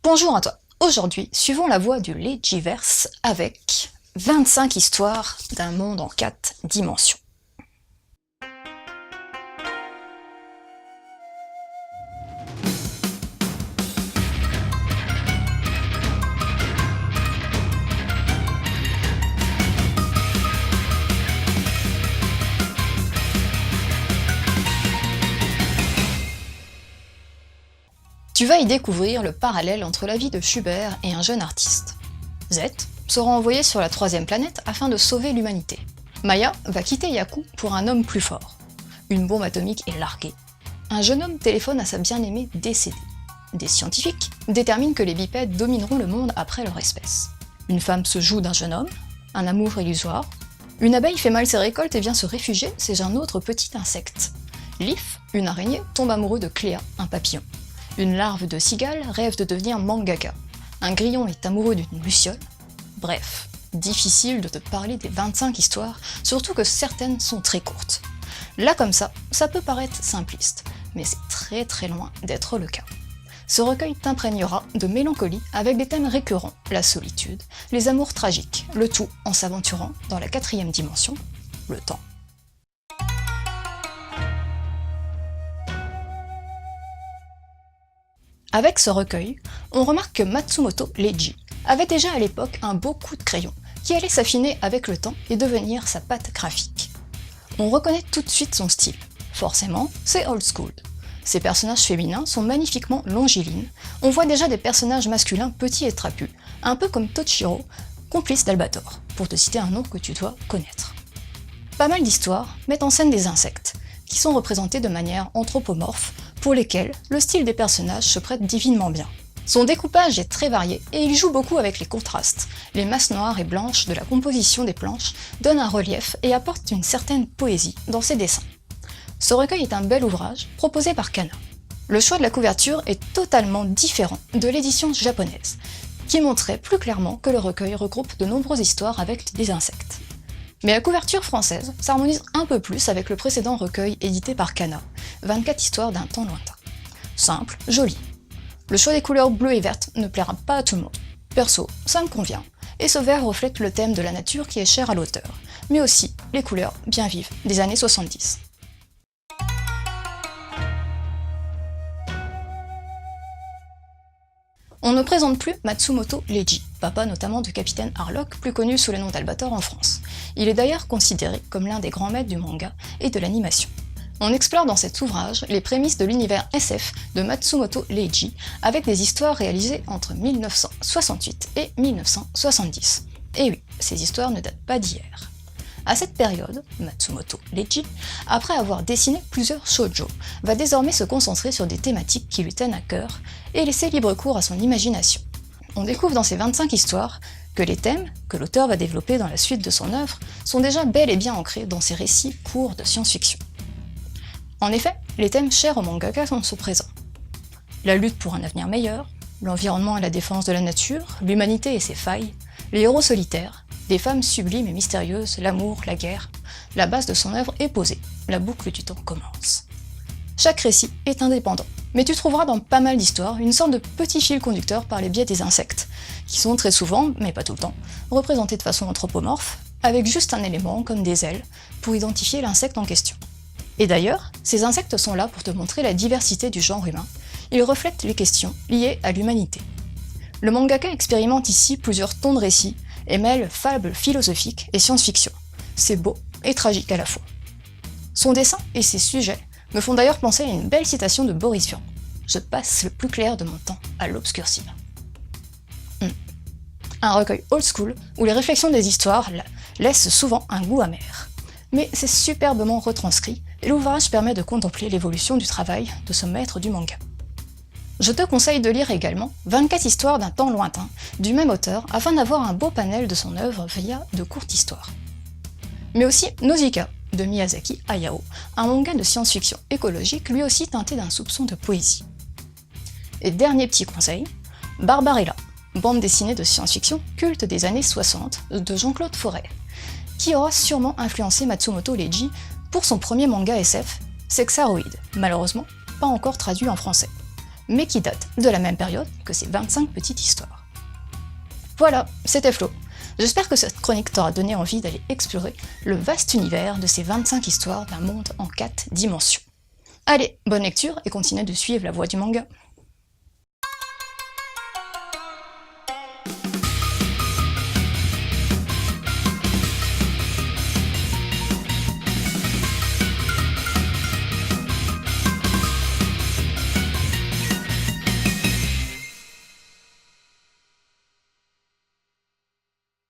Bonjour à toi. Aujourd'hui, suivons la voie du Legiverse avec 25 histoires d'un monde en 4 dimensions. Tu vas y découvrir le parallèle entre la vie de Schubert et un jeune artiste. Z sera envoyé sur la 3e planète afin de sauver l'humanité. Maya va quitter Yaku pour un homme plus fort. Une bombe atomique est larguée. Un jeune homme téléphone à sa bien-aimée décédée. Des scientifiques déterminent que les bipèdes domineront le monde après leur espèce. Une femme se joue d'un jeune homme, un amour illusoire. Une abeille fait mal ses récoltes et vient se réfugier chez un autre petit insecte. Leaf, une araignée, tombe amoureux de Cléa, un papillon. Une larve de cigale rêve de devenir mangaka. Un grillon est amoureux d'une luciole. Bref, difficile de te parler des 25 histoires, surtout que certaines sont très courtes. Là comme ça peut paraître simpliste, mais c'est très loin d'être le cas. Ce recueil t'imprégnera de mélancolie avec des thèmes récurrents, la solitude, les amours tragiques, le tout en s'aventurant dans la 4e dimension, le temps. Avec ce recueil, on remarque que Matsumoto Leiji avait déjà à l'époque un beau coup de crayon qui allait s'affiner avec le temps et devenir sa patte graphique. On reconnaît tout de suite son style. Forcément, c'est old school. Ses personnages féminins sont magnifiquement longilines. On voit déjà des personnages masculins petits et trapus, un peu comme Toshiro, complice d'Albator, pour te citer un nom que tu dois connaître. Pas mal d'histoires mettent en scène des insectes, qui sont représentés de manière anthropomorphe, pour lesquels le style des personnages se prête divinement bien. Son découpage est très varié et il joue beaucoup avec les contrastes. Les masses noires et blanches de la composition des planches donnent un relief et apportent une certaine poésie dans ses dessins. Ce recueil est un bel ouvrage proposé par Kana. Le choix de la couverture est totalement différent de l'édition japonaise, qui montrait plus clairement que le recueil regroupe de nombreuses histoires avec des insectes. Mais la couverture française s'harmonise un peu plus avec le précédent recueil édité par Kana, 24 histoires d'un temps lointain. Simple, joli. Le choix des couleurs bleues et vertes ne plaira pas à tout le monde. Perso, ça me convient, et ce vert reflète le thème de la nature qui est cher à l'auteur, mais aussi les couleurs bien vives des années 70. On ne présente plus Matsumoto Leiji, papa notamment du capitaine Harlock, plus connu sous le nom d'Albator en France. Il est d'ailleurs considéré comme l'un des grands maîtres du manga et de l'animation. On explore dans cet ouvrage les prémices de l'univers SF de Matsumoto Leiji, avec des histoires réalisées entre 1968 et 1970. Et oui, ces histoires ne datent pas d'hier. À cette période, Matsumoto Leiji, après avoir dessiné plusieurs shoujo, va désormais se concentrer sur des thématiques qui lui tiennent à cœur et laisser libre cours à son imagination. On découvre dans ces 25 histoires que les thèmes que l'auteur va développer dans la suite de son œuvre sont déjà bel et bien ancrés dans ses récits courts de science-fiction. En effet, les thèmes chers au mangaka sont présents. La lutte pour un avenir meilleur, l'environnement et la défense de la nature, l'humanité et ses failles, les héros solitaires, des femmes sublimes et mystérieuses, l'amour, la guerre. La base de son œuvre est posée, la boucle du temps commence. Chaque récit est indépendant, mais tu trouveras dans pas mal d'histoires une sorte de petit fil conducteur par les biais des insectes, qui sont très souvent, mais pas tout le temps, représentés de façon anthropomorphe, avec juste un élément comme des ailes, pour identifier l'insecte en question. Et d'ailleurs, ces insectes sont là pour te montrer la diversité du genre humain. Ils reflètent les questions liées à l'humanité. Le mangaka expérimente ici plusieurs tons de récits et mêle fables philosophiques et science-fiction. C'est beau et tragique à la fois. Son dessin et ses sujets me font d'ailleurs penser à une belle citation de Boris Vian. Je passe le plus clair de mon temps à l'obscurcir. Un recueil old school où les réflexions des histoires laissent souvent un goût amer. Mais c'est superbement retranscrit et l'ouvrage permet de contempler l'évolution du travail de ce maître du manga. Je te conseille de lire également 24 histoires d'un temps lointain du même auteur afin d'avoir un beau panel de son œuvre via de courtes histoires. Mais aussi Nausicaa de Miyazaki Hayao, un manga de science-fiction écologique lui aussi teinté d'un soupçon de poésie. Et dernier petit conseil, Barbarella, bande dessinée de science-fiction culte des années 60 de Jean-Claude Forêt, qui aura sûrement influencé Matsumoto Leiji pour son premier manga SF, Sexaroid, malheureusement pas encore traduit en français. mais qui date de la même période que ces 25 petites histoires. Voilà, c'était Flo. J'espère que cette chronique t'aura donné envie d'aller explorer le vaste univers de ces 25 histoires d'un monde en 4 dimensions. Allez, bonne lecture et continuez de suivre la voie du manga.